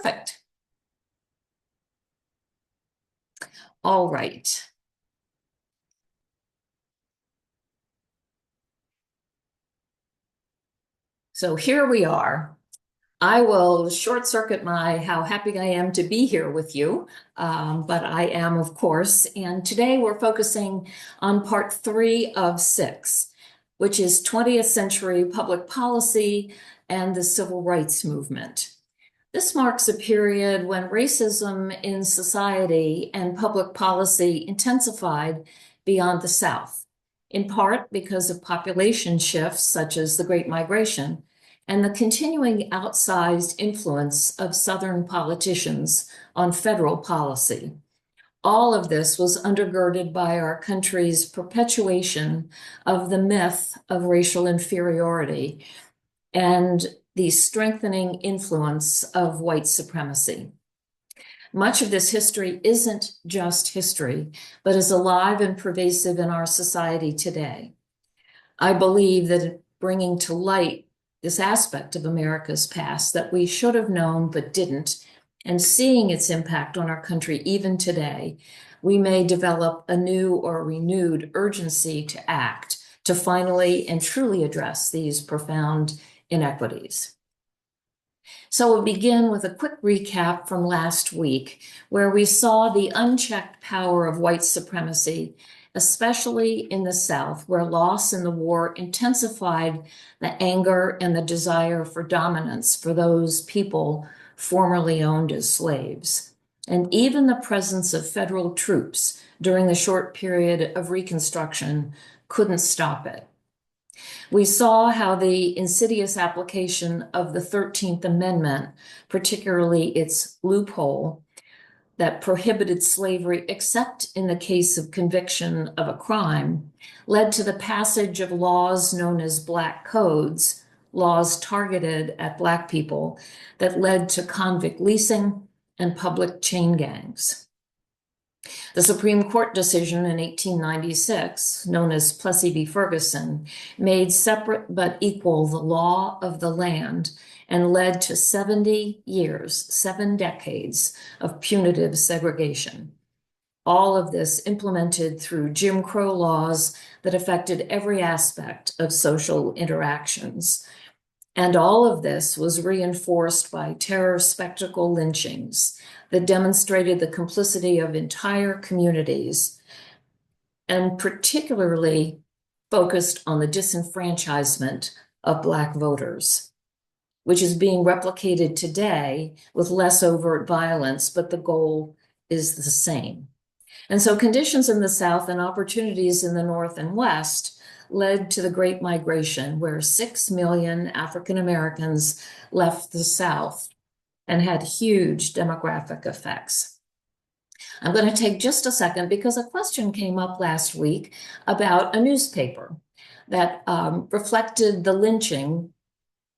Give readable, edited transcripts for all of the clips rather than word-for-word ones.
Perfect. All right. So here we are. I will short circuit my how happy I am to be here with you, but I am, of course. And today we're focusing on part 3 of 6, which is 20th century public policy and the civil rights movement. This marks a period when racism in society and public policy intensified beyond the South, in part because of population shifts such as the Great Migration and the continuing outsized influence of Southern politicians on federal policy. All of this was undergirded by our country's perpetuation of the myth of racial inferiority and the strengthening influence of white supremacy. Much of this history isn't just history, but is alive and pervasive in our society today. I believe that bringing to light this aspect of America's past that we should have known but didn't, and seeing its impact on our country even today, we may develop a new or renewed urgency to act to finally and truly address these profound inequities. So we'll begin with a quick recap from last week, where we saw the unchecked power of white supremacy, especially in the South, where loss in the war intensified the anger and the desire for dominance for those people formerly owned as slaves. And even the presence of federal troops during the short period of Reconstruction couldn't stop it. We saw how the insidious application of the 13th Amendment, particularly its loophole that prohibited slavery except in the case of conviction of a crime, led to the passage of laws known as Black Codes, laws targeted at Black people that led to convict leasing and public chain gangs. The Supreme Court decision in 1896, known as Plessy v. Ferguson, made separate but equal the law of the land and led to 70 years, 7 decades of punitive segregation. All of this implemented through Jim Crow laws that affected every aspect of social interactions. And all of this was reinforced by terror spectacle lynchings that demonstrated the complicity of entire communities and particularly focused on the disenfranchisement of Black voters, which is being replicated today with less overt violence, but the goal is the same. And so conditions in the South and opportunities in the North and West led to the Great Migration, where 6 million African Americans left the South and had huge demographic effects. I'm going to take just a second because a question came up last week about a newspaper that reflected the lynching,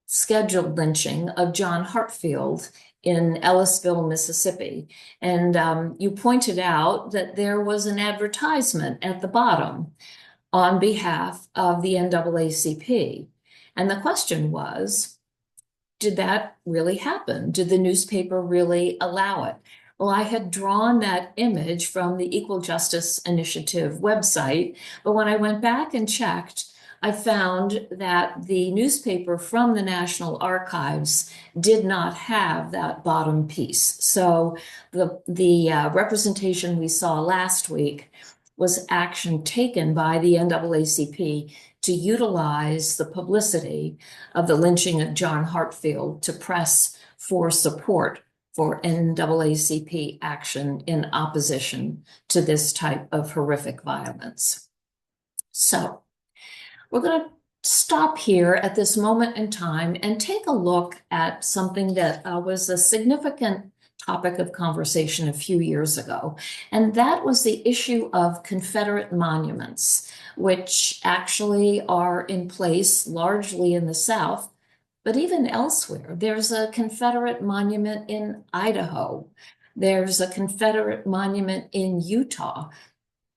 scheduled lynching of John Hartfield in Ellisville, Mississippi. And you pointed out that there was an advertisement at the bottom on behalf of the NAACP. And the question was, did that really happen? Did the newspaper really allow it? Well, I had drawn that image from the Equal Justice Initiative website, but when I went back and checked, I found that the newspaper from the National Archives did not have that bottom piece. So the representation we saw last week was action taken by the NAACP to utilize the publicity of the lynching of John Hartfield to press for support for NAACP action in opposition to this type of horrific violence. So we're going to stop here at this moment in time and take a look at something that was a significant topic of conversation a few years ago, and that was the issue of Confederate monuments, which actually are in place largely in the South, but even elsewhere. There's a Confederate monument in Idaho. There's a Confederate monument in Utah.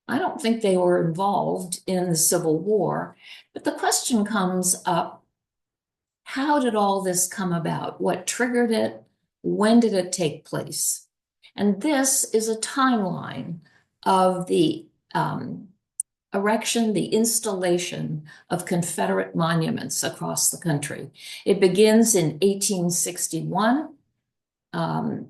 I don't think they were involved in the Civil War, but the question comes up, how did all this come about? What triggered it? When did it take place? And this is a timeline of the erection, the installation of Confederate monuments across the country. It begins in 1861, and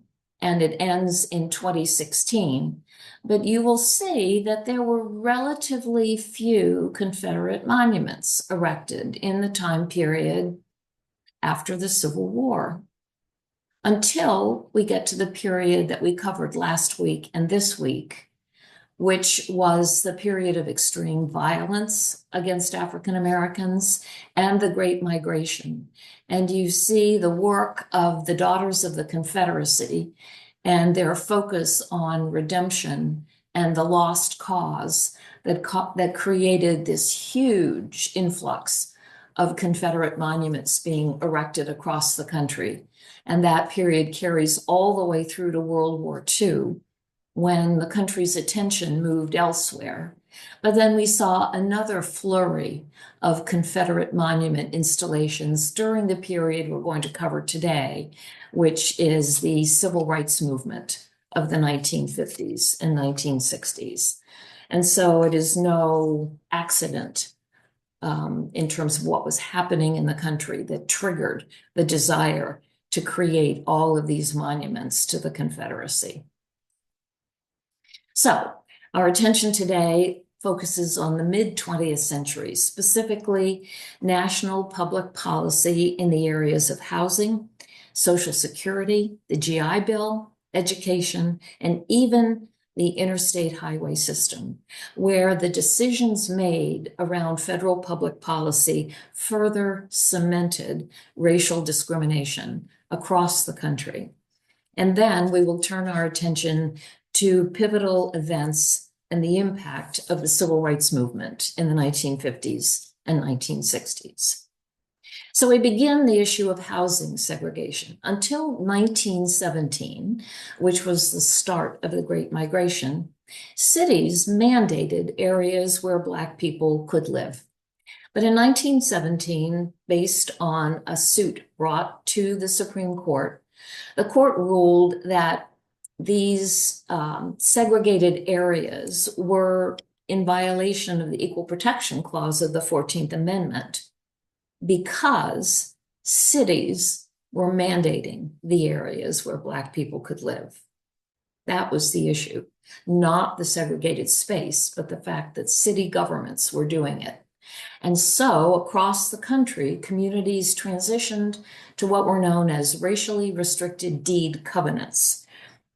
it ends in 2016. But you will see that there were relatively few Confederate monuments erected in the time period after the Civil War, until we get to the period that we covered last week and this week, which was the period of extreme violence against African Americans and the Great Migration. And you see the work of the Daughters of the Confederacy and their focus on redemption and the lost cause that created this huge influx of Confederate monuments being erected across the country. And that period carries all the way through to World War II, when the country's attention moved elsewhere. But then we saw another flurry of Confederate monument installations during the period we're going to cover today, which is the civil rights movement of the 1950s and 1960s. And so it is no accident in terms of what was happening in the country that triggered the desire to create all of these monuments to the Confederacy. So our attention today focuses on the mid-20th century, specifically national public policy in the areas of housing, Social Security, the GI Bill, education, and even the interstate highway system, where the decisions made around federal public policy further cemented racial discrimination across the country. And then we will turn our attention to pivotal events and the impact of the civil rights movement in the 1950s and 1960s. So we begin the issue of housing segregation. Until 1917, which was the start of the Great Migration, cities mandated areas where Black people could live. But in 1917, based on a suit brought to the Supreme Court, the court ruled that these segregated areas were in violation of the Equal Protection Clause of the 14th Amendment, because cities were mandating the areas where Black people could live. That was the issue, not the segregated space, but the fact that city governments were doing it. And so across the country, communities transitioned to what were known as racially restricted deed covenants.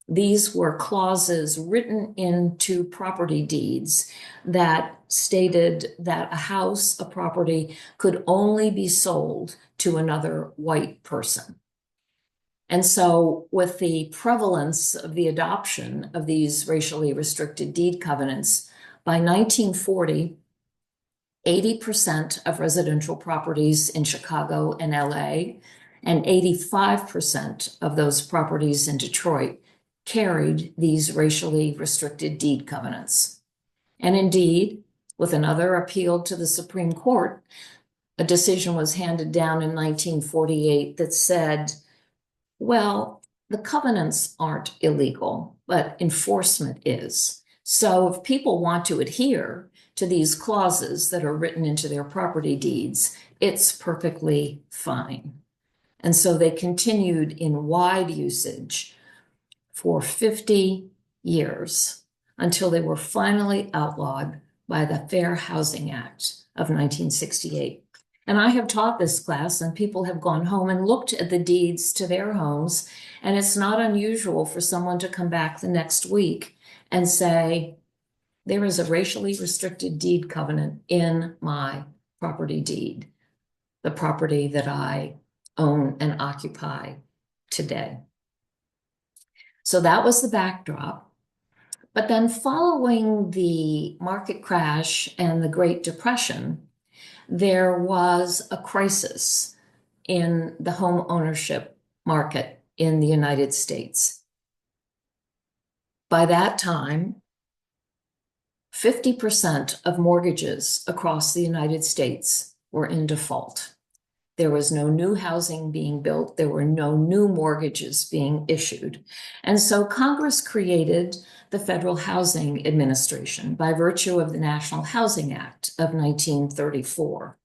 These were clauses written into property deeds that stated that a house, a property, could only be sold to another white person. And so with the prevalence of the adoption of these racially restricted deed covenants, by 1940, 80% of residential properties in Chicago and LA, and 85% of those properties in Detroit carried these racially restricted deed covenants. And indeed, with another appeal to the Supreme Court, a decision was handed down in 1948 that said, well, the covenants aren't illegal, but enforcement is. So if people want to adhere to these clauses that are written into their property deeds, it's perfectly fine. And so they continued in wide usage for 50 years until they were finally outlawed by the Fair Housing Act of 1968. And I have taught this class, and people have gone home and looked at the deeds to their homes, and it's not unusual for someone to come back the next week and say, there is a racially restricted deed covenant in my property deed, the property that I own and occupy today. So that was the backdrop. But then following the market crash and the Great Depression, there was a crisis in the home ownership market in the United States. By that time, 50% of mortgages across the United States were in default. There was no new housing being built. There were no new mortgages being issued. And so Congress created the Federal Housing Administration by virtue of the National Housing Act of 1934.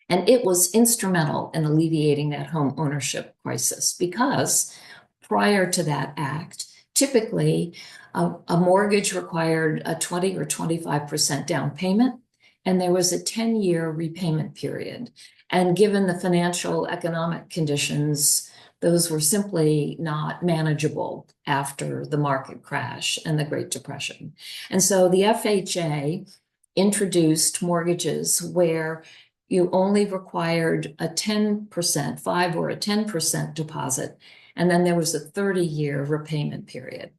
And it was instrumental in alleviating that home ownership crisis because prior to that act, typically a mortgage required a 20 or 25% down payment, and there was a 10-year repayment period. And given the financial economic conditions, those were simply not manageable after the market crash and the Great Depression. And so the FHA introduced mortgages where you only required a 10%, 5 or a 10% deposit, and then there was a 30-year repayment period.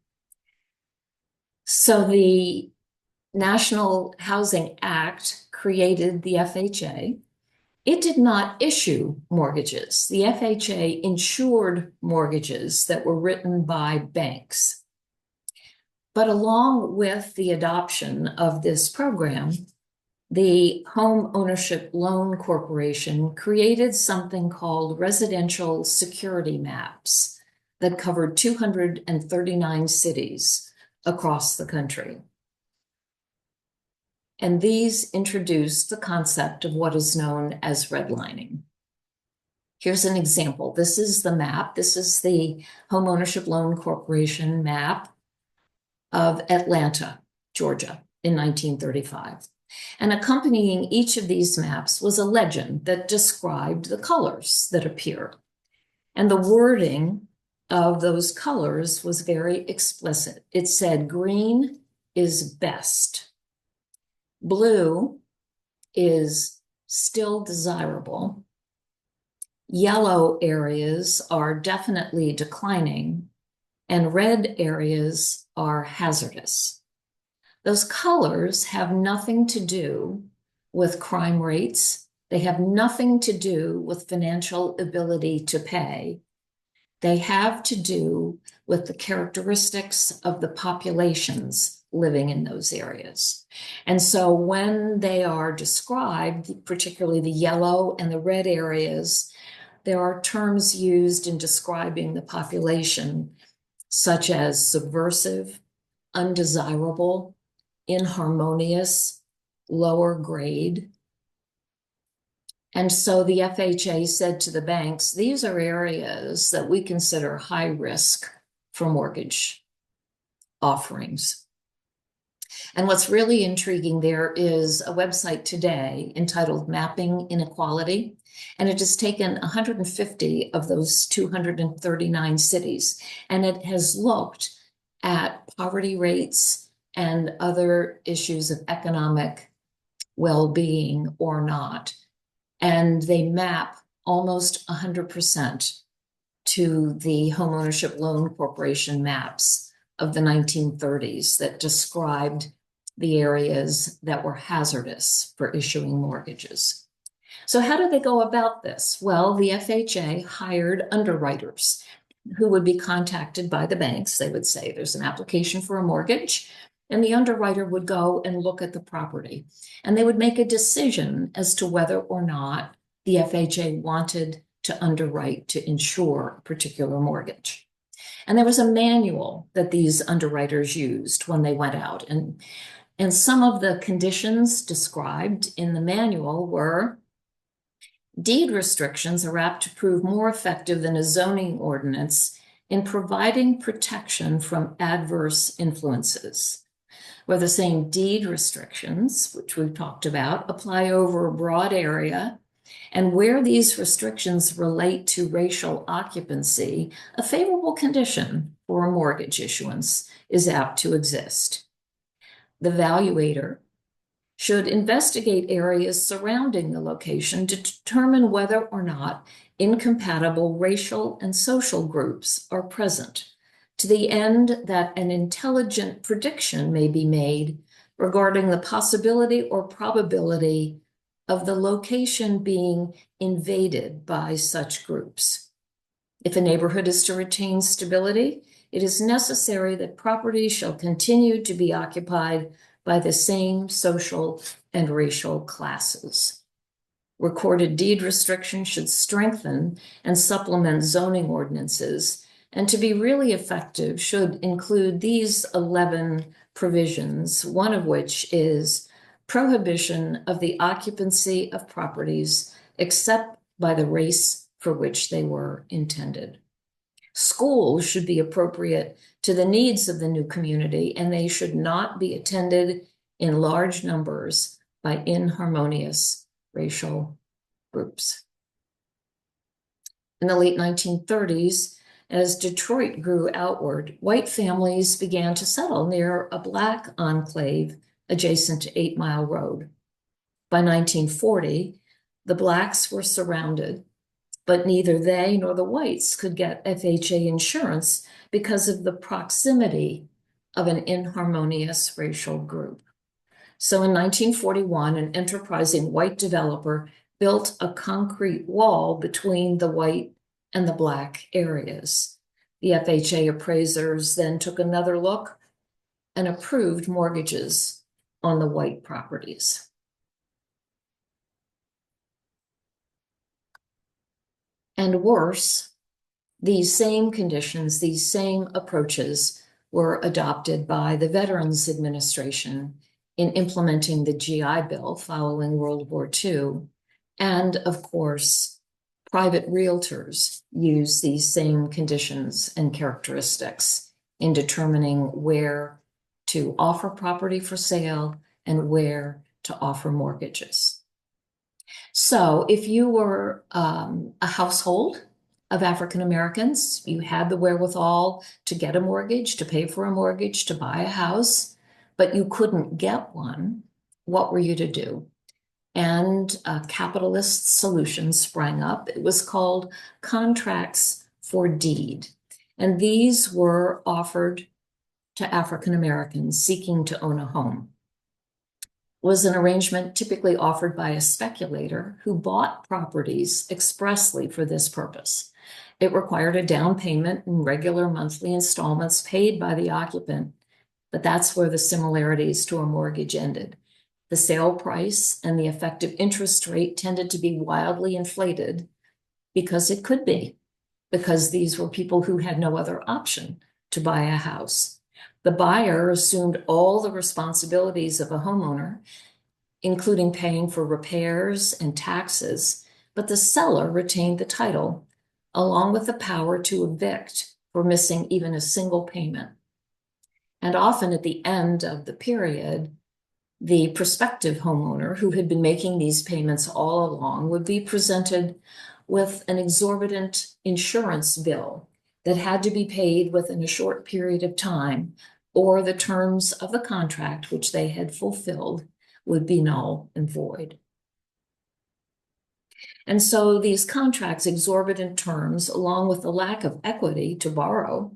So the National Housing Act created the FHA. It did not issue mortgages. The FHA insured mortgages that were written by banks. But along with the adoption of this program, the Home Ownership Loan Corporation created something called residential security maps that covered 239 cities across the country. And these introduced the concept of what is known as redlining. Here's an example. This is the map. This is the Home Ownership Loan Corporation map of Atlanta, Georgia in 1935. And accompanying each of these maps was a legend that described the colors that appear. And the wording of those colors was very explicit. It said, green is best. Blue is still desirable. Yellow areas are definitely declining, and red areas are hazardous. Those colors have nothing to do with crime rates. They have nothing to do with financial ability to pay. They have to do with the characteristics of the populations living in those areas. And so when they are described, particularly the yellow and the red areas, there are terms used in describing the population, such as subversive, undesirable, inharmonious, lower grade. And so the FHA said to the banks, these are areas that we consider high risk for mortgage offerings. And what's really intriguing, there is a website today entitled Mapping Inequality, and it has taken 150 of those 239 cities, and it has looked at poverty rates and other issues of economic well-being or not. And they map almost 100% to the Home Ownership Loan Corporation maps of the 1930s that described the areas that were hazardous for issuing mortgages. So how did they go about this? Well, the FHA hired underwriters who would be contacted by the banks. They would say there's an application for a mortgage, and the underwriter would go and look at the property, and they would make a decision as to whether or not the FHA wanted to underwrite to insure a particular mortgage. And there was a manual that these underwriters used when they went out. And some of the conditions described in the manual were deed restrictions are apt to prove more effective than a zoning ordinance in providing protection from adverse influences, where the same deed restrictions, which we've talked about, apply over a broad area, and where these restrictions relate to racial occupancy, a favorable condition for a mortgage issuance is apt to exist. The valuator should investigate areas surrounding the location to determine whether or not incompatible racial and social groups are present, to the end that an intelligent prediction may be made regarding the possibility or probability of the location being invaded by such groups. If a neighborhood is to retain stability, it is necessary that property shall continue to be occupied by the same social and racial classes. Recorded deed restrictions should strengthen and supplement zoning ordinances, and to be really effective should include these 11 provisions, one of which is prohibition of the occupancy of properties except by the race for which they were intended. Schools should be appropriate to the needs of the new community, and they should not be attended in large numbers by inharmonious racial groups. In the late 1930s, as Detroit grew outward, white families began to settle near a Black enclave adjacent to 8 Mile Road. By 1940, the Blacks were surrounded, but neither they nor the whites could get FHA insurance because of the proximity of an inharmonious racial group. So in 1941, an enterprising white developer built a concrete wall between the white and the Black areas. The FHA appraisers then took another look and approved mortgages on the white properties. And worse, these same conditions, these same approaches were adopted by the Veterans Administration in implementing the GI Bill following World War II. And of course, private realtors use these same conditions and characteristics in determining where to offer property for sale and where to offer mortgages. So if you were a household of African Americans, you had the wherewithal to get a mortgage, to pay for a mortgage, to buy a house, but you couldn't get one, what were you to do? And a capitalist solution sprang up. It was called contracts for deed. And these were offered to African Americans seeking to own a home. Was an arrangement typically offered by a speculator who bought properties expressly for this purpose. It required a down payment and regular monthly installments paid by the occupant, but that's where the similarities to a mortgage ended. The sale price and the effective interest rate tended to be wildly inflated because it could be, because these were people who had no other option to buy a house. The buyer assumed all the responsibilities of a homeowner, including paying for repairs and taxes, but the seller retained the title, along with the power to evict for missing even a single payment. And often at the end of the period, the prospective homeowner who had been making these payments all along would be presented with an exorbitant insurance bill that had to be paid within a short period of time, or the terms of the contract which they had fulfilled would be null and void. And so these contracts, exorbitant terms, along with the lack of equity to borrow,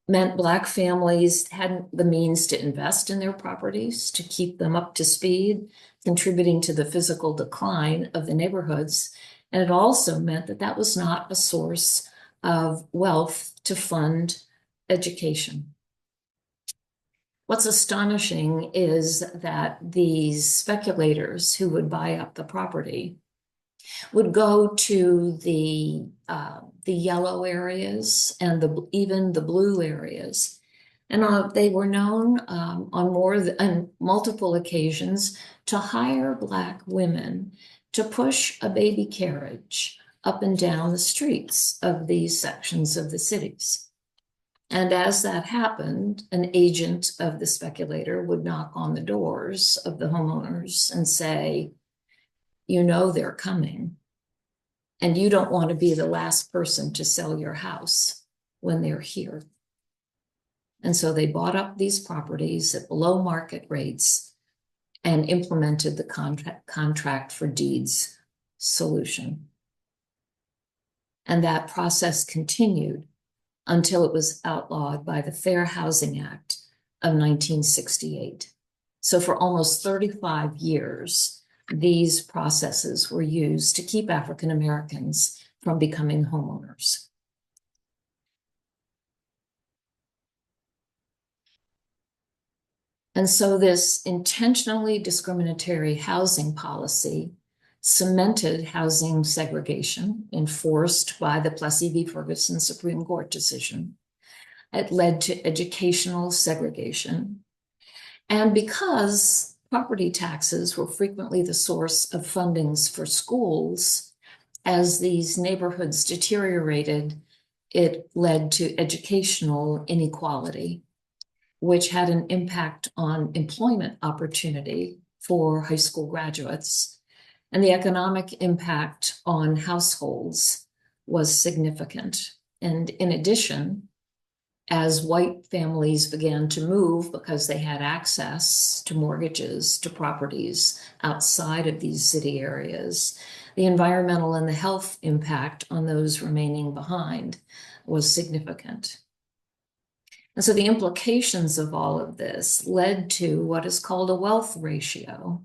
meant Black families hadn't the means to invest in their properties, to keep them up to speed, contributing to the physical decline of the neighborhoods. And it also meant that that was not a source of wealth to fund education. What's astonishing is that these speculators who would buy up the property would go to the yellow areas and even the blue areas, and they were known on multiple occasions to hire Black women to push a baby carriage up and down the streets of these sections of the cities. And as that happened, an agent of the speculator would knock on the doors of the homeowners and say, you know they're coming, and you don't want to be the last person to sell your house when they're here. And so they bought up these properties at below market rates and implemented the contract for deeds solution. And that process continued until it was outlawed by the Fair Housing Act of 1968. So for almost 35 years, these processes were used to keep African Americans from becoming homeowners. And so this intentionally discriminatory housing policy cemented housing segregation enforced by the Plessy v. Ferguson Supreme Court decision. It led to educational segregation. And because property taxes were frequently the source of fundings for schools, as these neighborhoods deteriorated, it led to educational inequality, which had an impact on employment opportunity for high school graduates. And the economic impact on households was significant. And in addition, as white families began to move because they had access to mortgages, to properties outside of these city areas, the environmental and the health impact on those remaining behind was significant. And so the implications of all of this led to what is called a wealth ratio,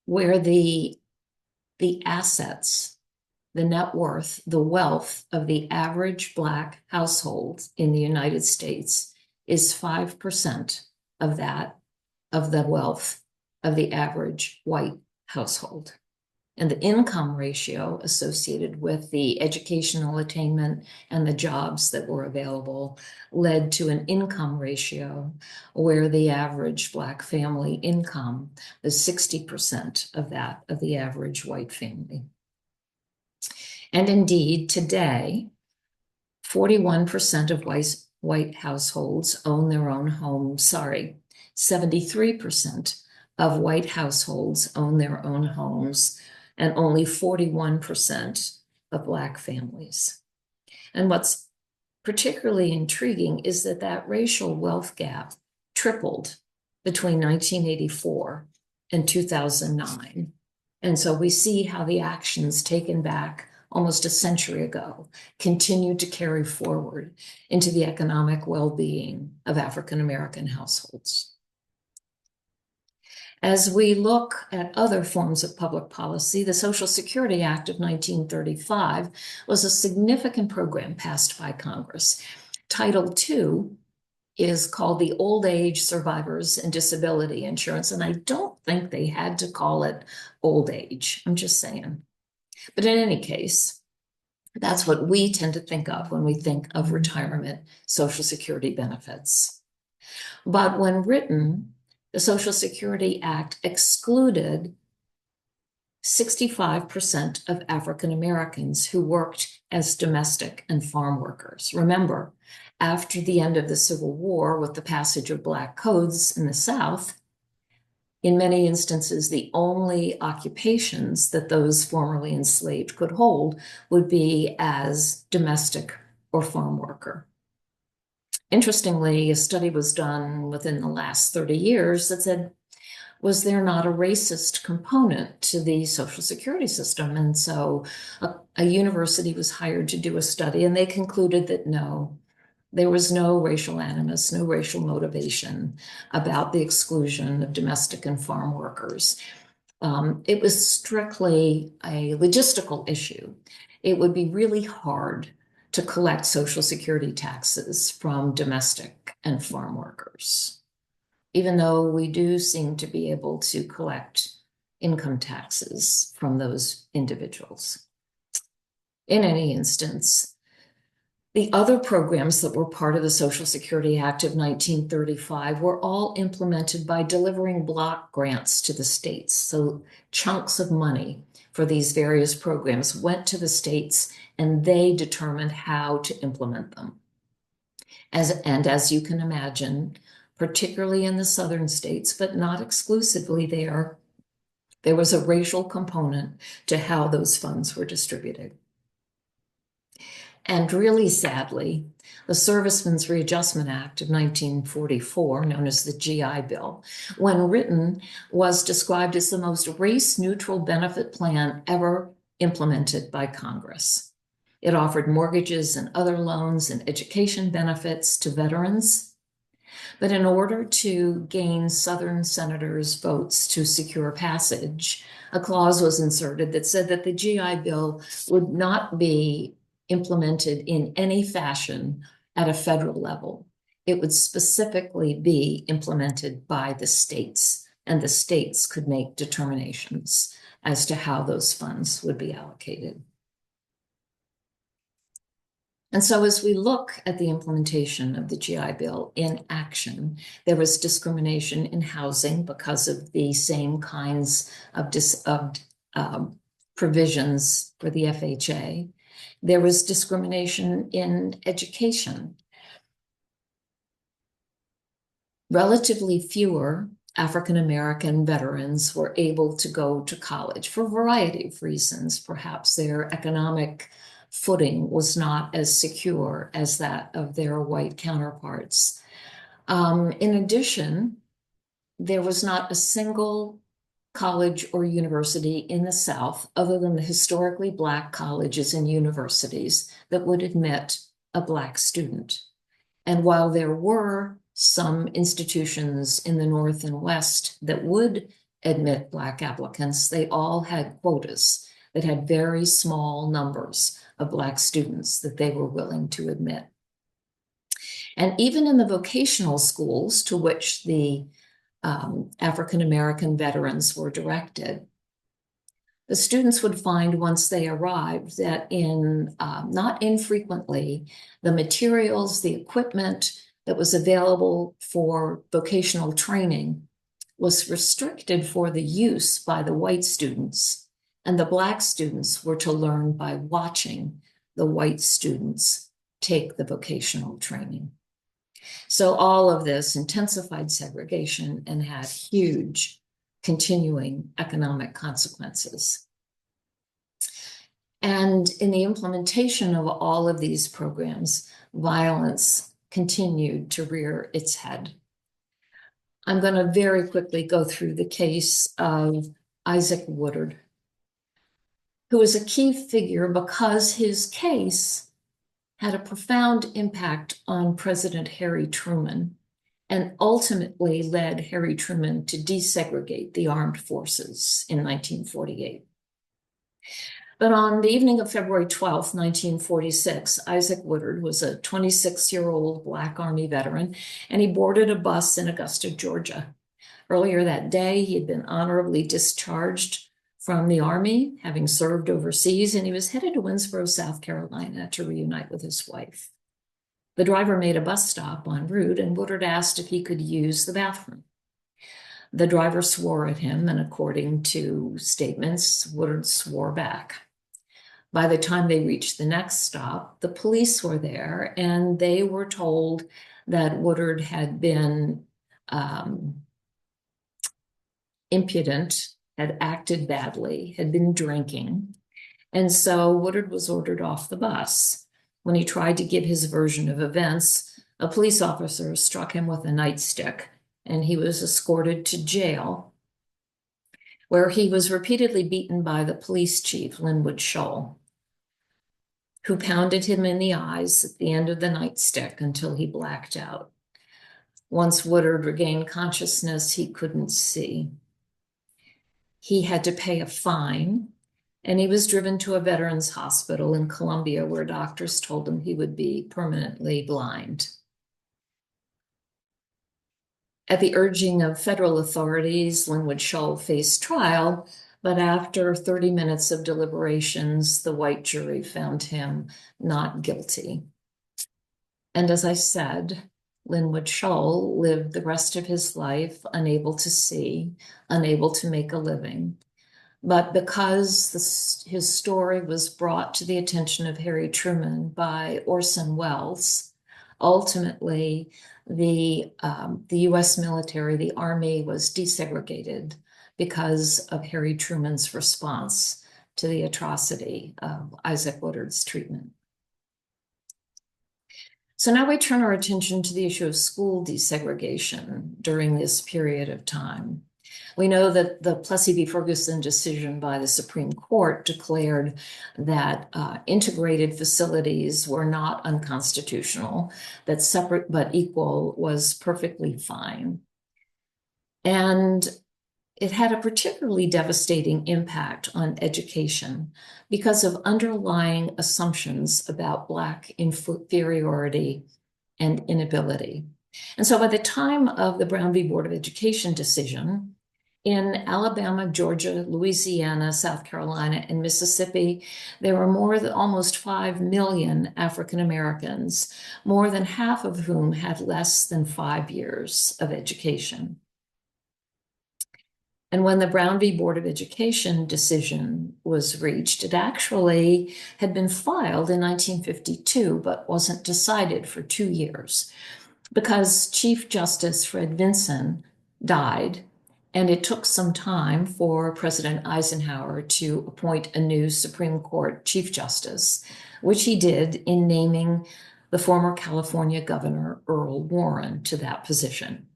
where the assets, the net worth, the wealth of the average Black household in the United States is 5% of that, of the wealth of the average white household. And the income ratio associated with the educational attainment and the jobs that were available led to an income ratio where the average Black family income was 60% of that of the average white family. And indeed, today, 41% of white households own their own homes. 73% of white households own their own homes, and only 41% of Black families. And what's particularly intriguing is that that racial wealth gap tripled between 1984 and 2009. And so we see how the actions taken back almost a century ago continue to carry forward into the economic well-being of African American households. As we look at other forms of public policy, the Social Security Act of 1935 was a significant program passed by Congress. Title II is called the Old Age Survivors and Disability Insurance, and I don't think they had to call it old age. I'm just saying. But in any case, that's what we tend to think of when we think of retirement Social Security benefits. But when written, the Social Security Act excluded 65% of African Americans who worked as domestic and farm workers. Remember, after the end of the Civil War, with the passage of Black codes in the South, in many instances, the only occupations that those formerly enslaved could hold would be as domestic or farm worker. Interestingly, a study was done within the last 30 years that said, was there not a racist component to the Social Security system? And so a university was hired to do a study, and they concluded that no, there was no racial animus, no racial motivation about the exclusion of domestic and farm workers. It was strictly a logistical issue. It would be really hard to collect Social Security taxes from domestic and farm workers, even though we do seem to be able to collect income taxes from those individuals. In any instance, the other programs that were part of the Social Security Act of 1935 were all implemented by delivering block grants to the states. So chunks of money for these various programs went to the states, and they determined how to implement them. As you can imagine, particularly in the southern states, but not exclusively there was a racial component to how those funds were distributed. And really sadly, the Servicemen's Readjustment Act of 1944, known as the GI Bill, when written, was described as the most race-neutral benefit plan ever implemented by Congress. It offered mortgages and other loans and education benefits to veterans. But in order to gain Southern senators' votes to secure passage, a clause was inserted that said that the GI Bill would not be implemented in any fashion at a federal level. It would specifically be implemented by the states, and the states could make determinations as to how those funds would be allocated. And so as we look at the implementation of the GI Bill in action, there was discrimination in housing because of the same kinds of provisions for the FHA. There was discrimination in education. Relatively fewer African-American veterans were able to go to college for a variety of reasons. Perhaps their economic footing was not as secure as that of their white counterparts. In addition, there was not a single college or university in the South, other than the historically Black colleges and universities, that would admit a Black student. And while there were some institutions in the North and West that would admit Black applicants, they all had quotas that had very small numbers of Black students that they were willing to admit. And even in the vocational schools to which the African-American veterans were directed, the students would find once they arrived that not infrequently, the materials, the equipment that was available for vocational training was restricted for the use by the white students, and the Black students were to learn by watching the white students take the vocational training. So all of this intensified segregation and had huge continuing economic consequences. And in the implementation of all of these programs, violence continued to rear its head. I'm going to very quickly go through the case of Isaac Woodard, who was a key figure because his case had a profound impact on President Harry Truman and ultimately led Harry Truman to desegregate the armed forces in 1948. But on the evening of February 12th, 1946, Isaac Woodard was a 26-year-old Black Army veteran, and he boarded a bus in Augusta, Georgia. Earlier that day, he had been honorably discharged from the Army, having served overseas, and he was headed to Winsboro, South Carolina to reunite with his wife. The driver made a bus stop en route, and Woodard asked if he could use the bathroom. The driver swore at him, and according to statements, Woodard swore back. By the time they reached the next stop, the police were there, and they were told that Woodard had been impudent, had acted badly, had been drinking. And so Woodard was ordered off the bus. When he tried to give his version of events, a police officer struck him with a nightstick, and he was escorted to jail, where he was repeatedly beaten by the police chief, Linwood Scholl, who pounded him in the eyes at the end of the nightstick until he blacked out. Once Woodard regained consciousness, he couldn't see. He had to pay a fine, and he was driven to a veterans hospital in Columbia where doctors told him he would be permanently blind. At the urging of federal authorities, Linwood Scholl faced trial, but after 30 minutes of deliberations, the white jury found him not guilty. And as I said, Linwood Scholl lived the rest of his life unable to see, unable to make a living. But because his story was brought to the attention of Harry Truman by Orson Welles, ultimately the U.S. military, the Army, was desegregated because of Harry Truman's response to the atrocity of Isaac Woodard's treatment. So now we turn our attention to the issue of school desegregation during this period of time. We know that the Plessy v. Ferguson decision by the Supreme Court declared that integrated facilities were not unconstitutional, that separate but equal was perfectly fine. And it had a particularly devastating impact on education because of underlying assumptions about Black inferiority and inability. And so by the time of the Brown v. Board of Education decision, In Alabama, Georgia, Louisiana, South Carolina, and Mississippi, there were more than almost 5 million African Americans, more than half of whom had less than 5 years of education. And when the Brown v. Board of Education decision was reached, it actually had been filed in 1952, but wasn't decided for 2 years because Chief Justice Fred Vinson died, and it took some time for President Eisenhower to appoint a new Supreme Court Chief Justice, which he did in naming the former California Governor Earl Warren to that position.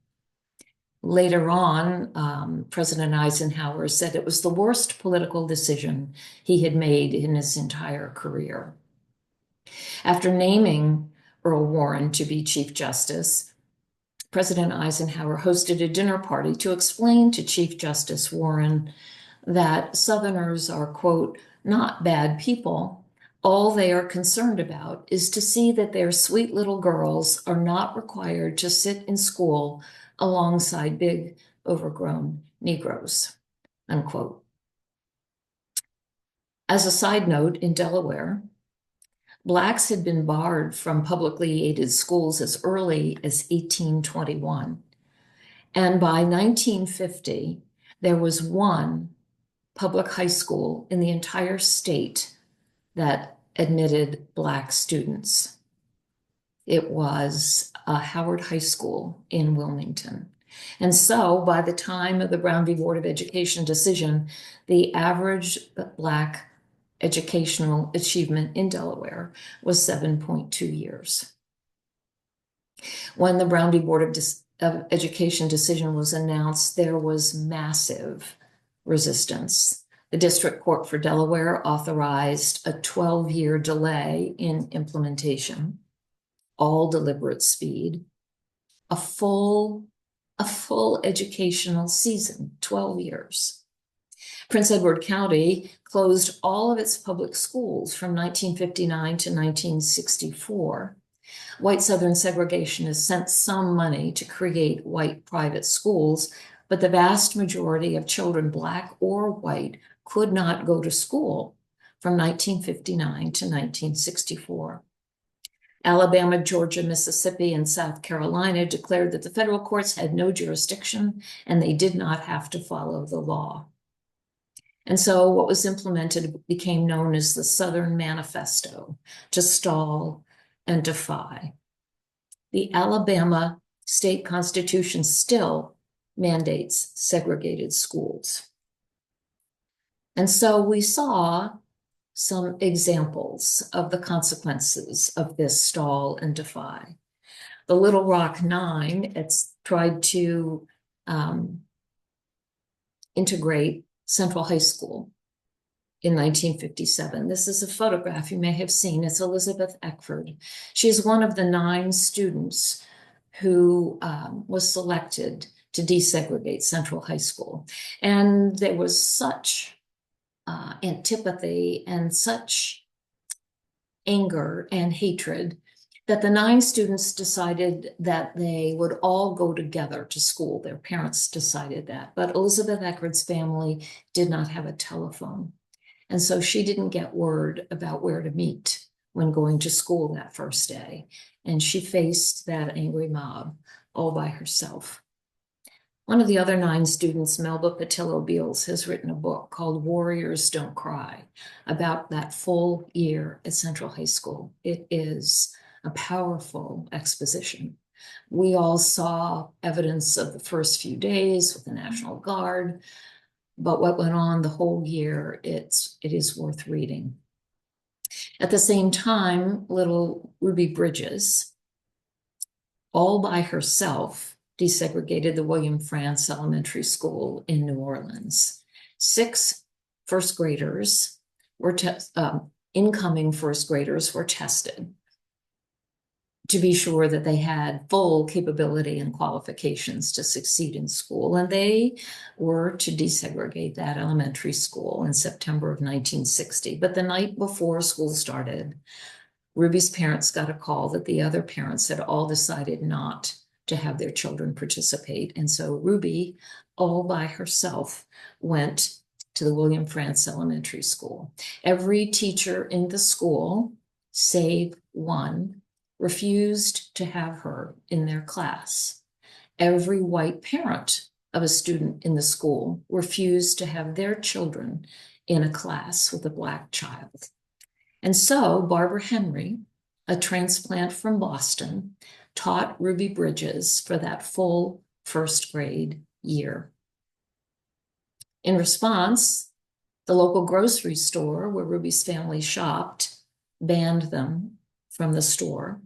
Later on, President Eisenhower said it was the worst political decision he had made in his entire career. After naming Earl Warren to be Chief Justice, President Eisenhower hosted a dinner party to explain to Chief Justice Warren that Southerners are, quote, not bad people. All they are concerned about is to see that their sweet little girls are not required to sit in school alongside big, overgrown Negroes, unquote. As a side note, in Delaware, Blacks had been barred from publicly aided schools as early as 1821. And by 1950, there was one public high school in the entire state that admitted Black students. It was Howard High School in Wilmington. And so by the time of the Brown v. Board of Education decision, the average Black educational achievement in Delaware was 7.2 years. When the Brown v. Board of Education decision was announced, there was massive resistance. The District Court for Delaware authorized a 12-year delay in implementation, all deliberate speed, a full educational season, 12 years. Prince Edward County closed all of its public schools from 1959 to 1964. White Southern segregationists sent some money to create white private schools, but the vast majority of children, Black or white, could not go to school from 1959 to 1964. Alabama, Georgia, Mississippi, and South Carolina declared that the federal courts had no jurisdiction and they did not have to follow the law. And so what was implemented became known as the Southern Manifesto, to stall and defy. The Alabama state constitution still mandates segregated schools. And so we saw some examples of the consequences of this stall and defy. The Little Rock Nine, it's tried to integrate Central High School in 1957. This is a photograph you may have seen. It's Elizabeth Eckford. She's one of the 9 students who was selected to desegregate Central High School. And there was such antipathy and such anger and hatred that the 9 students decided that they would all go together to school. Their parents decided that, but Elizabeth Eckford's family did not have a telephone. And so she didn't get word about where to meet when going to school that first day. And she faced that angry mob all by herself. One of the other 9 students, Melba Patillo Beals, has written a book called Warriors Don't Cry about that full year at Central High School. It is a powerful exposition. We all saw evidence of the first few days with the National Guard, but what went on the whole year, it is worth reading. At the same time, little Ruby Bridges, all by herself, desegregated the William Frantz Elementary School in New Orleans. 6 first graders were incoming first graders were tested to be sure that they had full capability and qualifications to succeed in school. And they were to desegregate that elementary school in September of 1960. But the night before school started, Ruby's parents got a call that the other parents had all decided not to have their children participate. And so Ruby all by herself, went to the William Frantz Elementary School. Every teacher in the school, save one, refused to have her in their class. Every white parent of a student in the school refused to have their children in a class with a Black child. And so Barbara Henry, a transplant from Boston, taught Ruby Bridges for that full first grade year. In response, the local grocery store where Ruby's family shopped banned them from the store.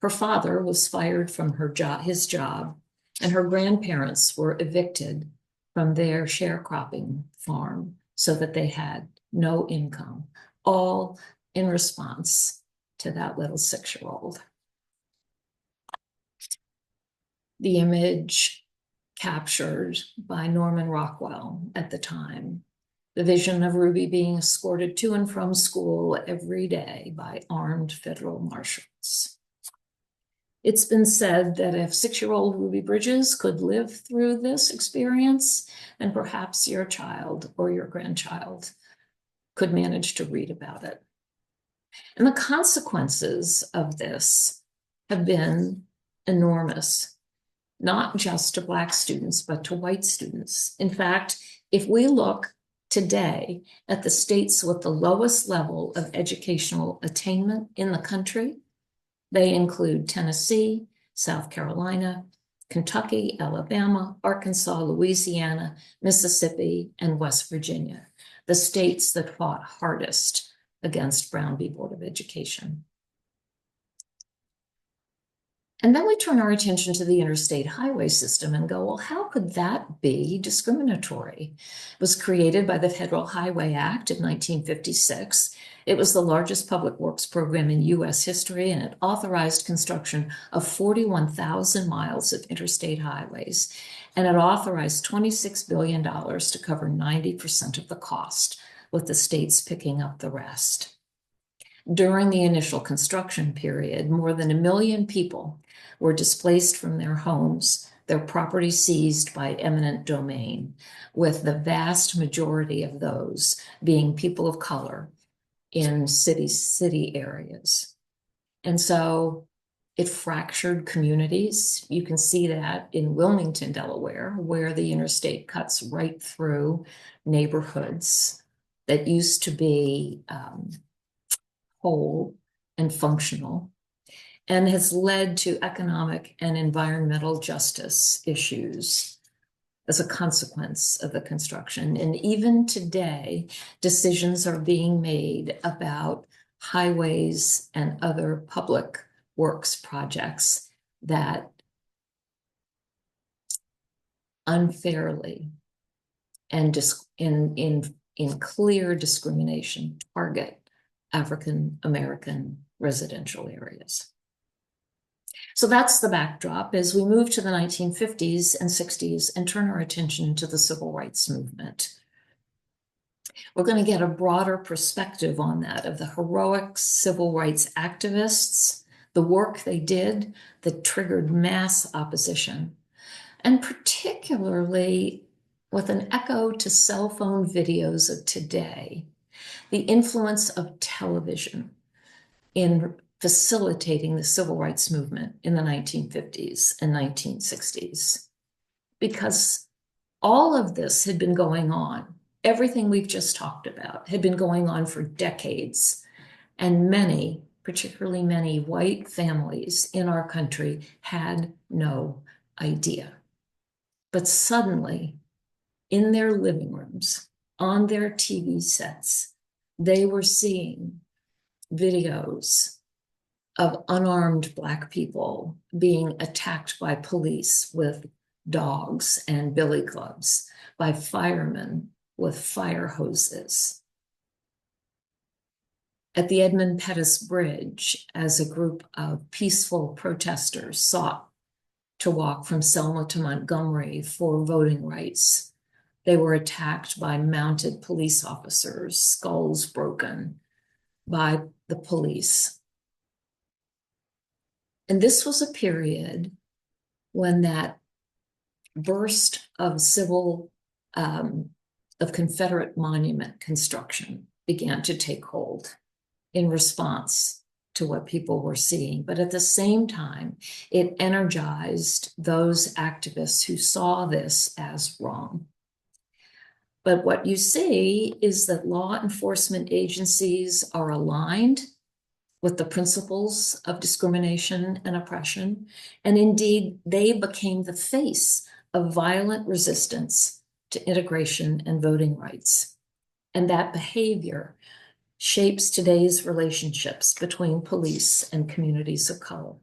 Her father was fired from his job, and her grandparents were evicted from their sharecropping farm so that they had no income, all in response to that little 6-year-old. The image captured by Norman Rockwell at the time, the vision of Ruby being escorted to and from school every day by armed federal marshals. It's been said that if 6-year-old Ruby Bridges could live through this experience, then perhaps your child or your grandchild could manage to read about it. And the consequences of this have been enormous, not just to Black students, but to white students. In fact, if we look today at the states with the lowest level of educational attainment in the country, they include Tennessee, South Carolina, Kentucky, Alabama, Arkansas, Louisiana, Mississippi, and West Virginia, the states that fought hardest against Brown v. Board of Education. And then we turn our attention to the interstate highway system and go, well, how could that be discriminatory? It was created by the Federal Highway Act of 1956. It was the largest public works program in U.S. history, and it authorized construction of 41,000 miles of interstate highways. And it authorized $26 billion to cover 90% of the cost, with the states picking up the rest. During the initial construction period, more than 1 million people were displaced from their homes, their property seized by eminent domain, with the vast majority of those being people of color in city areas. And so it fractured communities. You can see that in Wilmington, Delaware, where the interstate cuts right through neighborhoods that used to be whole and functional, and has led to economic and environmental justice issues as a consequence of the construction. And even today, decisions are being made about highways and other public works projects that unfairly and in clear discrimination target African American residential areas. So that's the backdrop as we move to the 1950s and 60s and turn our attention to the civil rights movement. We're going to get a broader perspective on that, of the heroic civil rights activists, the work they did that triggered mass opposition, and particularly with an echo to cell phone videos of today, the influence of television in facilitating the civil rights movement in the 1950s and 1960s. Because all of this had been going on, everything we've just talked about had been going on for decades, and many, particularly many white families in our country, had no idea. But suddenly, in their living rooms, on their TV sets, they were seeing videos of unarmed Black people being attacked by police with dogs and billy clubs, by firemen with fire hoses. At the Edmund Pettus Bridge, as a group of peaceful protesters sought to walk from Selma to Montgomery for voting rights, they were attacked by mounted police officers, skulls broken by the police. And this was a period when that burst of of Confederate monument construction began to take hold in response to what people were seeing. But at the same time, it energized those activists who saw this as wrong. But what you see is that law enforcement agencies are aligned with the principles of discrimination and oppression. And indeed, they became the face of violent resistance to integration and voting rights. And that behavior shapes today's relationships between police and communities of color.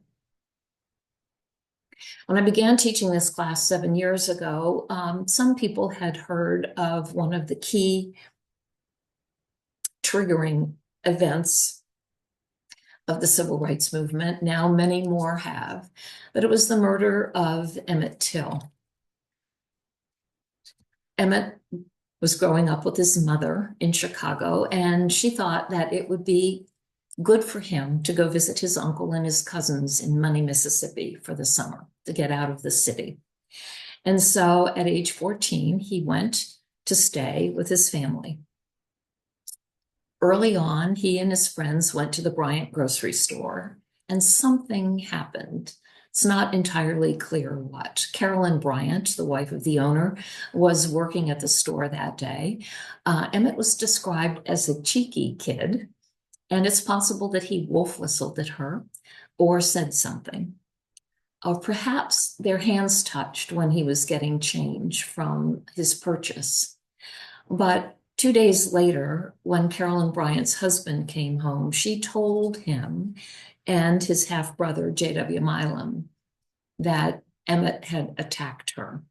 When I began teaching this class 7 years ago, some people had heard of one of the key triggering events of the civil rights movement. Now many more have, but it was the murder of Emmett Till. Emmett was growing up with his mother in Chicago, and she thought that it would be good for him to go visit his uncle and his cousins in Money, Mississippi for the summer to get out of the city. And so at age 14, he went to stay with his family. Early on, he and his friends went to the Bryant grocery store, and something happened. It's not entirely clear what. Carolyn Bryant, the wife of the owner, was working at the store that day. Emmett was described as a cheeky kid, and it's possible that he wolf whistled at her or said something. Or perhaps their hands touched when he was getting change from his purchase. But 2 days later, when Carolyn Bryant's husband came home, she told him and his half-brother, J.W. Milam, that Emmett had attacked her.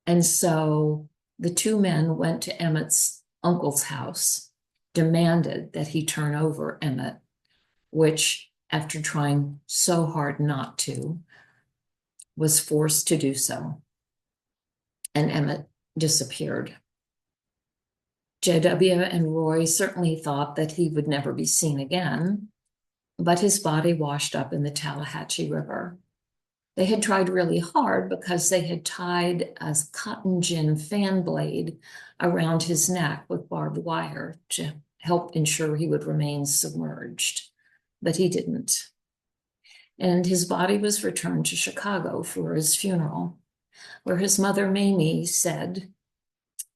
And so the two men went to Emmett's uncle's house, demanded that he turn over Emmett, which, after trying so hard not to, was forced to do so. And Emmett disappeared. J.W. and Roy certainly thought that he would never be seen again, but his body washed up in the Tallahatchie River. They had tried really hard because they had tied a cotton gin fan blade around his neck with barbed wire to help ensure he would remain submerged, but he didn't. And his body was returned to Chicago for his funeral, where his mother, Mamie, said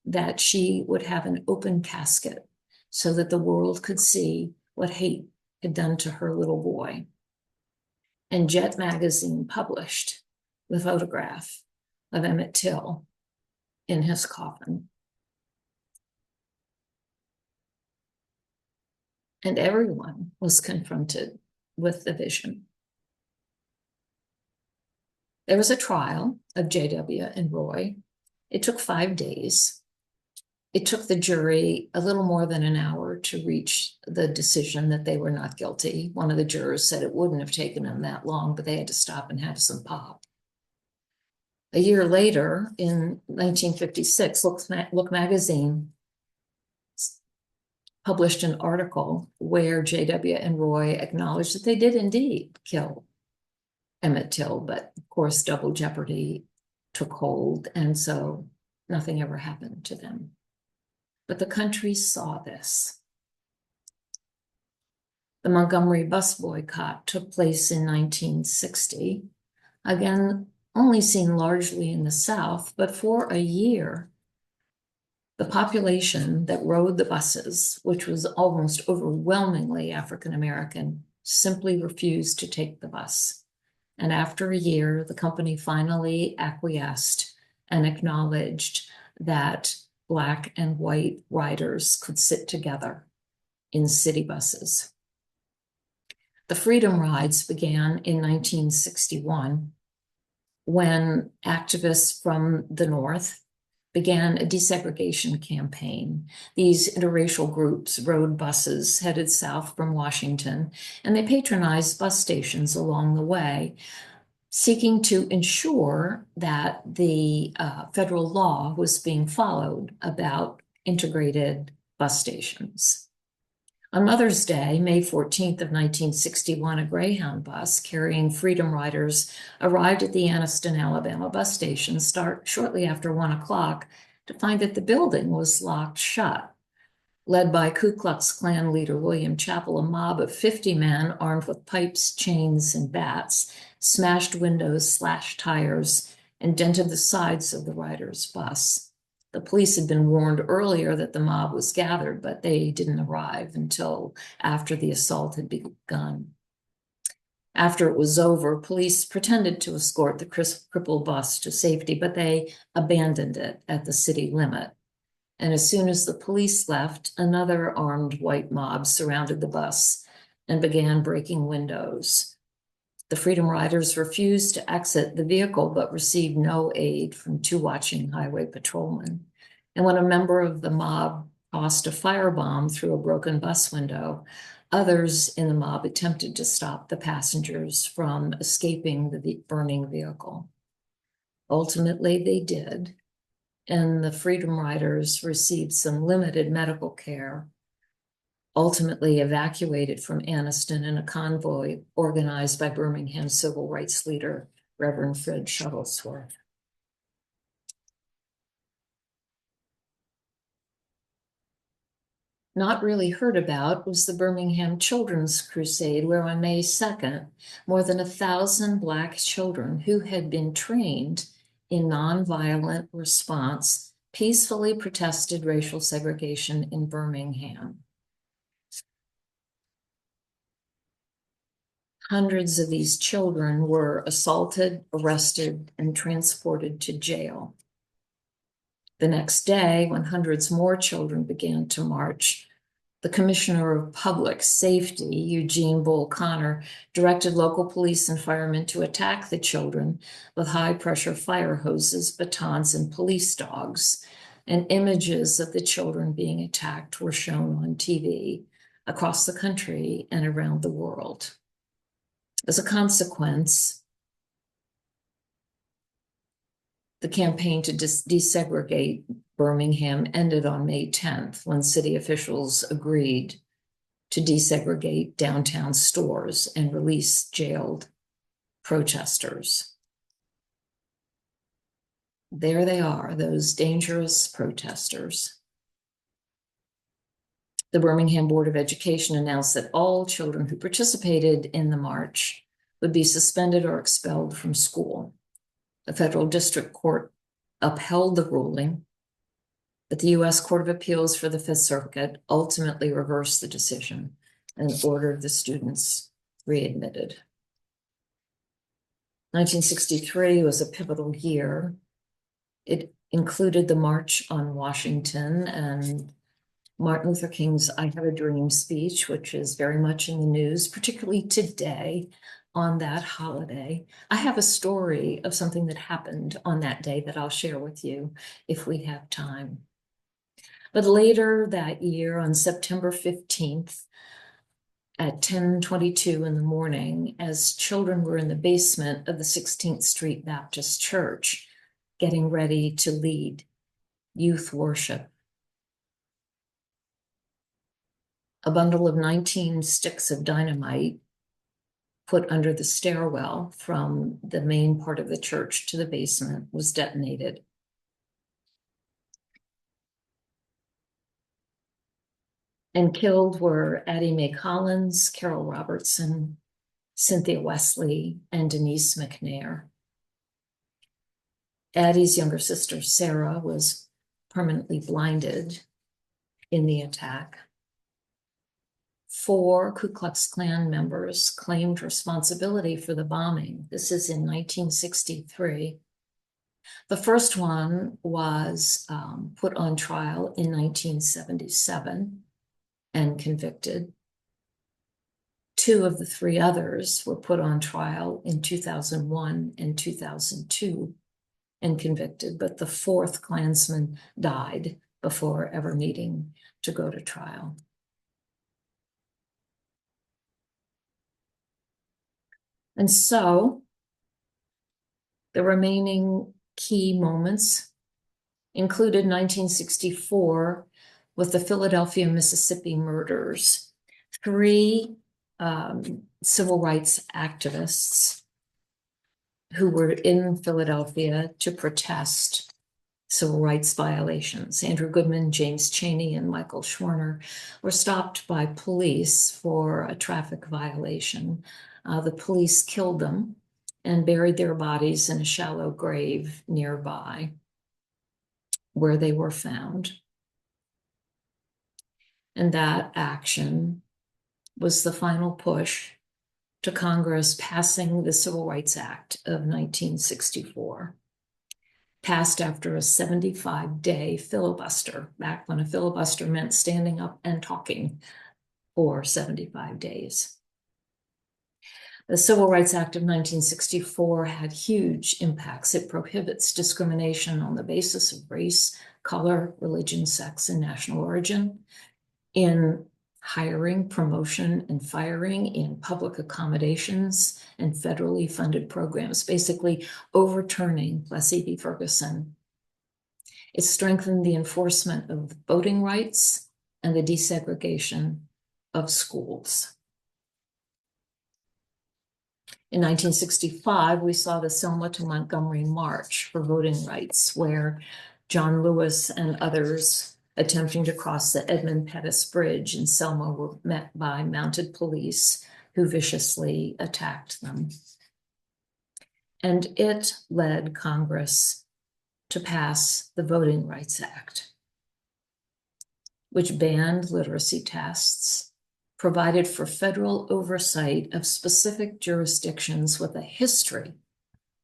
that she would have an open casket so that the world could see what hate had done to her little boy. And Jet magazine published the photograph of Emmett Till in his coffin. And everyone was confronted with the vision. There was a trial of J.W. and Roy. It took 5 days. It took the jury a little more than an hour to reach the decision that they were not guilty. One of the jurors said it wouldn't have taken them that long, but they had to stop and have some pop. A year later, in 1956, Look magazine published an article where J.W. and Roy acknowledged that they did indeed kill Emmett Till, but of course double jeopardy took hold, and so nothing ever happened to them. But the country saw this. The Montgomery bus boycott took place in 1960, again, only seen largely in the South, but for a year, the population that rode the buses, which was almost overwhelmingly African American, simply refused to take the bus. And after a year, the company finally acquiesced and acknowledged that Black and white riders could sit together in city buses. The Freedom Rides began in 1961 when activists from the North began a desegregation campaign. These interracial groups rode buses headed south from Washington, and they patronized bus stations along the way, seeking to ensure that the federal law was being followed about integrated bus stations. On Mother's Day, May 14th of 1961, a Greyhound bus carrying Freedom Riders arrived at the Anniston, Alabama bus station shortly after 1 o'clock to find that the building was locked shut. Led by Ku Klux Klan leader William Chappell, a mob of 50 men armed with pipes, chains, and bats smashed windows, slashed tires, and dented the sides of the riders' bus. The police had been warned earlier that the mob was gathered, but they didn't arrive until after the assault had begun. After it was over, police pretended to escort the crippled bus to safety, but they abandoned it at the city limit. And as soon as the police left, another armed white mob surrounded the bus and began breaking windows. The Freedom Riders refused to exit the vehicle, but received no aid from two watching highway patrolmen. And when a member of the mob tossed a firebomb through a broken bus window, others in the mob attempted to stop the passengers from escaping the burning vehicle. Ultimately, they did, and the Freedom Riders received some limited medical care, ultimately evacuated from Anniston in a convoy organized by Birmingham civil rights leader, Reverend Fred Shuttlesworth. Not really heard about was the Birmingham Children's Crusade, where on May 2nd, more than 1,000 Black children who had been trained in nonviolent response peacefully protested racial segregation in Birmingham. Hundreds of these children were assaulted, arrested, and transported to jail. The next day, when hundreds more children began to march, the Commissioner of Public Safety, Eugene Bull Connor, directed local police and firemen to attack the children with high-pressure fire hoses, batons, and police dogs. And images of the children being attacked were shown on TV across the country and around the world. As a consequence, the campaign to desegregate Birmingham ended on May 10th, when city officials agreed to desegregate downtown stores and release jailed protesters. There they are, those dangerous protesters. The Birmingham Board of Education announced that all children who participated in the march would be suspended or expelled from school. The federal district court upheld the ruling, but the U.S. Court of Appeals for the Fifth Circuit ultimately reversed the decision and ordered the students readmitted. 1963 was a pivotal year. It included the March on Washington and Martin Luther King's I Have a Dream speech, which is very much in the news, particularly today on that holiday. I have a story of something that happened on that day that I'll share with you if we have time. But later that year, on September 15th, at 10:22 in the morning, as children were in the basement of the 16th Street Baptist Church, getting ready to lead youth worship, a bundle of 19 sticks of dynamite put under the stairwell from the main part of the church to the basement was detonated. And killed were Addie Mae Collins, Carol Robertson, Cynthia Wesley, and Denise McNair. Addie's younger sister, Sarah, was permanently blinded in the attack. 4 Ku Klux Klan members claimed responsibility for the bombing. This is in 1963. The first one was put on trial in 1977 and convicted. 2 of the 3 others were put on trial in 2001 and 2002 and convicted, but the 4th Klansman died before ever needing to go to trial. And so the remaining key moments included 1964 with the Philadelphia, Mississippi murders, three civil rights activists who were in Philadelphia to protest civil rights violations. Andrew Goodman, James Chaney, and Michael Schwerner were stopped by police for a traffic violation. The police killed them and buried their bodies in a shallow grave nearby where they were found. And that action was the final push to Congress passing the Civil Rights Act of 1964, passed after a 75-day filibuster, back when a filibuster meant standing up and talking for 75 days. The Civil Rights Act of 1964 had huge impacts. It prohibits discrimination on the basis of race, color, religion, sex, and national origin in hiring, promotion, and firing, in public accommodations and federally funded programs, basically overturning Plessy v. Ferguson. It strengthened the enforcement of voting rights and the desegregation of schools. In 1965, we saw the Selma to Montgomery March for voting rights, where John Lewis and others attempting to cross the Edmund Pettus Bridge in Selma were met by mounted police who viciously attacked them. And it led Congress to pass the Voting Rights Act, which banned literacy tests, provided for federal oversight of specific jurisdictions with a history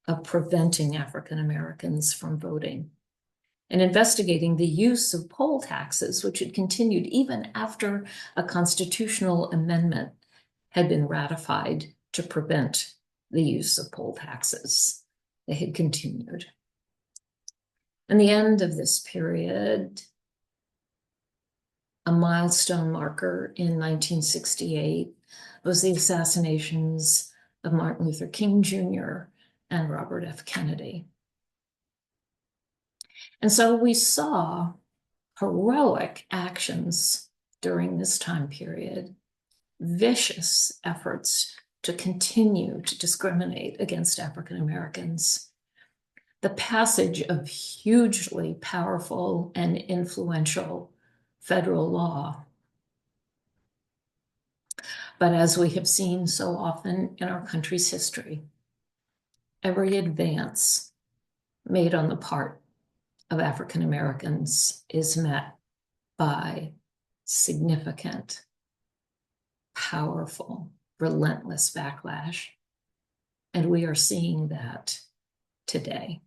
of preventing African Americans from voting, and investigating the use of poll taxes, which had continued even after a constitutional amendment had been ratified to prevent the use of poll taxes. They had continued. And the end of this period, a milestone marker in 1968, was the assassinations of Martin Luther King Jr. and Robert F. Kennedy. And so we saw heroic actions during this time period, vicious efforts to continue to discriminate against African Americans, the passage of hugely powerful and influential federal law. But as we have seen so often in our country's history, every advance made on the part of African Americans is met by significant, powerful, relentless backlash. And we are seeing that today.